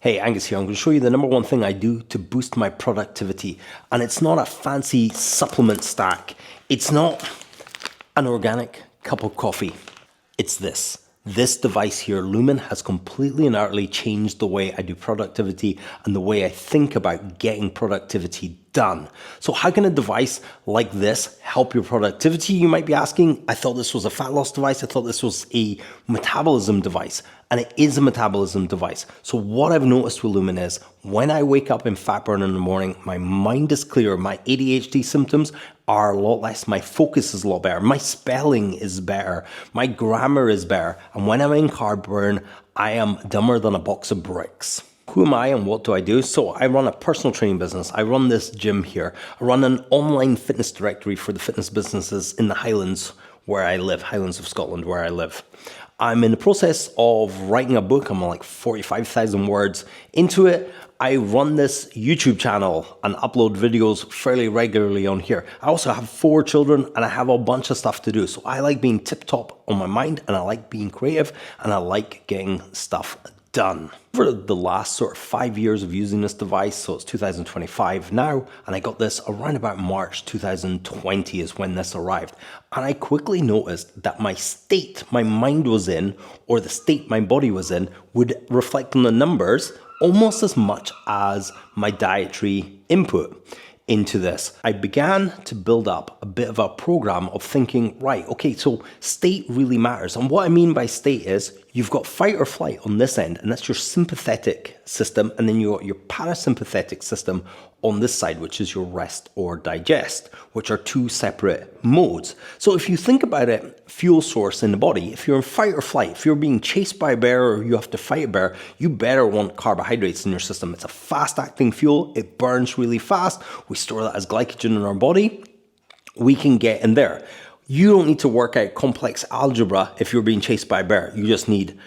Hey, Angus here. I'm going to show you the number one thing I do to boost my productivity. And it's not a fancy supplement stack. It's not an organic cup of coffee. It's this. This device here, Lumen, has completely and utterly changed the way I do productivity and the way I think about getting productivity done. So how can a device like this help your productivity, you might be asking? I thought this was a fat loss device. I thought this was a metabolism device. And it is a metabolism device. So what I've noticed with Lumen is when I wake up in fat burn in the morning, my mind is clear. My ADHD symptoms are a lot less. My focus is a lot better. My spelling is better. My grammar is better. And when I'm in carb burn, I am dumber than a box of bricks. Who am I and what do I do? So I run a personal training business. I run this gym here. I run an online fitness directory for the fitness businesses in the Highlands where I live, Highlands of Scotland where I live. I'm in the process of writing a book. I'm like 45,000 words into it. I run this YouTube channel and upload videos fairly regularly on here. I also have 4 children and I have a bunch of stuff to do. So I like being tip top on my mind and I like being creative and I like getting stuff done. For the last sort of 5 years of using this device, so it's 2025 now, and I got this around about March 2020 is when this arrived. And I quickly noticed that my state my mind was in, or the state my body was in, would reflect on the numbers almost as much as my dietary input into this. I began to build up a bit of a program of thinking, right, okay, so state really matters. And what I mean by state is you've got fight or flight on this end, and that's your sympathetic system, and then you got your parasympathetic system on this side, which is your rest or digest, which are 2 separate modes. So if you think about it, fuel source in the body, if you're in fight or flight, if you're being chased by a bear or you have to fight a bear, you better want carbohydrates in your system. It's a fast acting fuel. It burns really fast. We store that as glycogen in our body. We can get in there. You don't need to work out complex algebra if you're being chased by a bear. You just need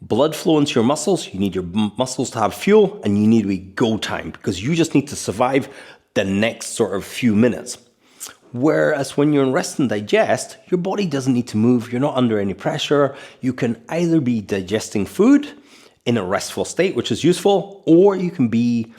blood flow into your muscles, you need your muscles to have fuel, and you need to be go time because you just need to survive the next sort of few minutes. Whereas when you're in rest and digest, your body doesn't need to move, you're not under any pressure. You can either be digesting food in a restful state, which is useful, or you can be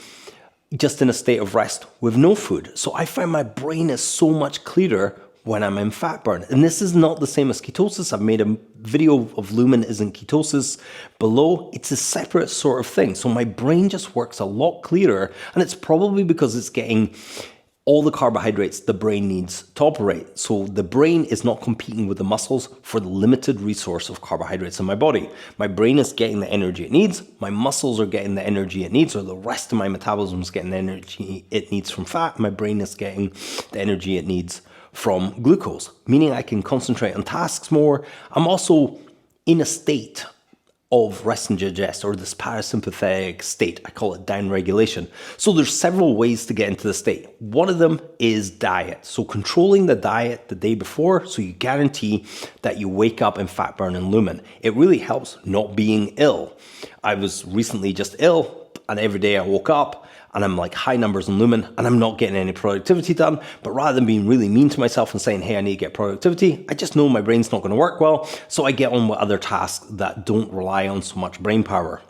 just in a state of rest with no food. So I find my brain is so much clearer when I'm in fat burn. And this is not the same as ketosis. I've made a video of Lumen isn't ketosis below. It's a separate sort of thing. So my brain just works a lot clearer. And it's probably because it's getting all the carbohydrates the brain needs to operate. So the brain is not competing with the muscles for the limited resource of carbohydrates in my body. My brain is getting the energy it needs. My muscles are getting the energy it needs, or the rest of my metabolism is getting the energy it needs from fat. My brain is getting the energy it needs from glucose, meaning I can concentrate on tasks more. I'm also in a state of rest and digest, or this parasympathetic state. I call it down regulation. So there's several ways to get into the state. One of them is diet. So controlling the diet the day before, so you guarantee that you wake up in fat burn and Lumen. It really helps not being ill. I was recently just ill, and every day I woke up and I'm like high numbers in Lumen and I'm not getting any productivity done. But rather than being really mean to myself and saying, hey, I need to get productivity, I just know my brain's not going to work well. So I get on with other tasks that don't rely on so much brain power.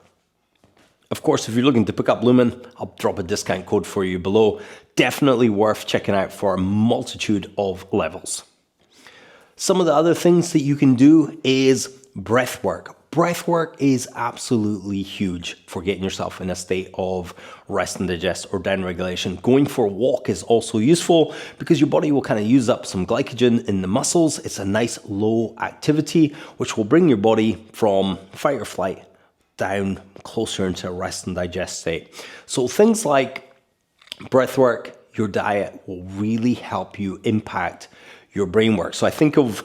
Of course, if you're looking to pick up Lumen, I'll drop a discount code for you below. Definitely worth checking out for a multitude of levels. Some of the other things that you can do is breath work. Breath work is absolutely huge for getting yourself in a state of rest and digest or down regulation. Going for a walk is also useful because your body will kind of use up some glycogen in the muscles. It's a nice low activity, which will bring your body from fight or flight down closer into a rest and digest state. So things like breath work, your diet will really help you impact your brain work. So I think of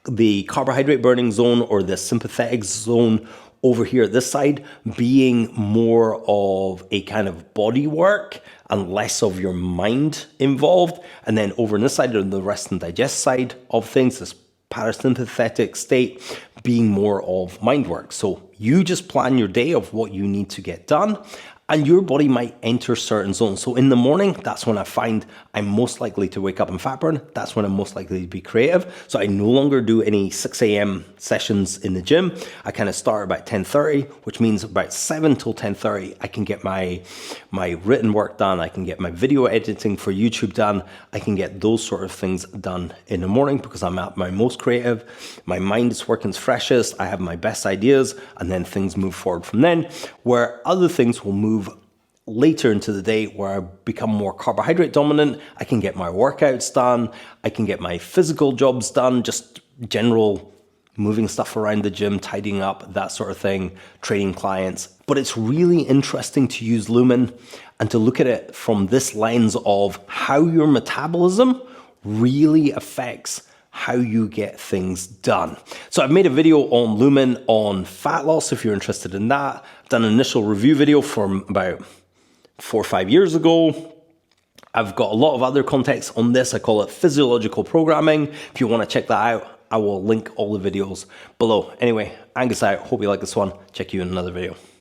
the carbohydrate burning zone or the sympathetic zone over here, this side, being more of a kind of body work and less of your mind involved. And then over on this side, on the rest and digest side of things, this parasympathetic state being more of mind work. So You just plan your day of what you need to get done, and your body might enter certain zones. So in the morning, that's when I find I'm most likely to wake up and fat burn. That's when I'm most likely to be creative. So I no longer do any 6 a.m. sessions in the gym. I kind of start about 10:30, which means about 7 till 10:30, I can get my written work done. I can get my video editing for YouTube done. I can get those sort of things done in the morning because I'm at my most creative. My mind is working its freshest. I have my best ideas, and then things move forward from then, where other things will move later into the day where I become more carbohydrate dominant. I can get my workouts done. I can get my physical jobs done, just general moving stuff around the gym, tidying up, that sort of thing, training clients. But it's really interesting to use Lumen and to look at it from this lens of how your metabolism really affects how you get things done. So I've made a video on Lumen on fat loss if you're interested in that. I've done an initial review video from about 4 or 5 years ago. I've got a lot of other context on this. I call it physiological programming. If you want to check that out, I will link all the videos below. Anyway, Angus out. Hope you like this one. Check you in another video.